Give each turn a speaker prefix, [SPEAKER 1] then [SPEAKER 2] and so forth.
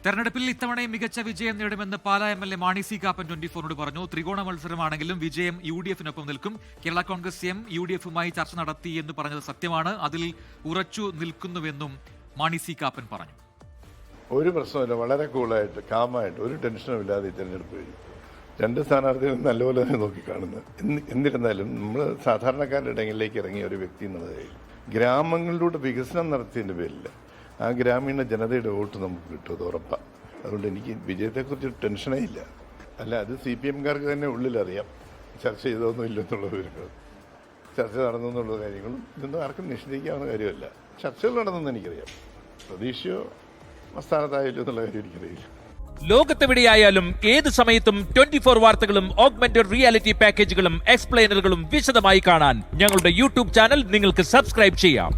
[SPEAKER 1] തെരഞ്ഞെടുപ്പിൽ ഇത്തവണയും മികച്ച വിജയം നേടുമെന്ന് പാലാ എം.എൽ.എ. മാണി സി കാപ്പൻ 24 പറഞ്ഞു. ത്രികോണ മത്സരമാണെങ്കിലും വിജയം UDF-നൊപ്പം നിൽക്കും. കേരള കോൺഗ്രസ് എം UDF-മായി ചർച്ച നടത്തി എന്ന് പറഞ്ഞത് സത്യമാണ്. അതിൽ ഉറച്ചു നിൽക്കുന്നുവെന്നും മാണി സി കാപ്പൻ പറഞ്ഞു.
[SPEAKER 2] ഒരു പ്രശ്നമില്ല, വളരെ കൂളായിട്ട് കാമായിട്ട് ഒരു ടെൻഷനും ഇല്ലാതെ ഈ തെരഞ്ഞെടുപ്പ് കഴിഞ്ഞു. രണ്ട് സ്ഥാനാർത്ഥികളും നല്ലപോലെ തന്നെ നോക്കിക്കാണുന്നത്. എന്നിരുന്നാലും നമ്മൾ സാധാരണക്കാരുടെ ഇടങ്ങളിലേക്ക് ഇറങ്ങിയ ഒരു വ്യക്തി എന്നുള്ളതായി ഗ്രാമങ്ങളിലൂടെ വികസനം നടത്തിയതിൻ്റെ പേരില്ല ആ ഗ്രാമീണ ജനതയുടെ വോട്ട് നമുക്ക് കിട്ടും, അത് ഉറപ്പാണ്. അതുകൊണ്ട് എനിക്ക് വിജയത്തെക്കുറിച്ച് ടെൻഷനേ ഇല്ല. അല്ല, അത് CPM-കാർക്ക് തന്നെ ഉള്ളിലറിയാം ചർച്ച ചെയ്തതൊന്നും ഇല്ലെന്നുള്ള വിവരങ്ങൾ, ചർച്ച നടന്നു എന്നുള്ള കാര്യങ്ങളും ഇതൊന്നും ആർക്കും നിഷേധിക്കാവുന്ന കാര്യമല്ല. ചർച്ചകൾ നടന്നെന്ന് എനിക്കറിയാം. പ്രതീക്ഷയോ സ്ഥാനത്തായാലും എന്നുള്ള കാര്യം എനിക്കറിയില്ല.
[SPEAKER 3] ലോകത്തെവിടെയായാലും ഏത് സമയത്തും 24 വാർത്തകളും ഓഗ്മെന്റഡ് റിയാലിറ്റി പാക്കേജുകളും എക്സ്പ്ലെയിനറുകളും വിശദമായി കാണാൻ ഞങ്ങളുടെ YouTube ചാനൽ നിങ്ങൾക്ക് സബ്സ്ക്രൈബ് ചെയ്യാം.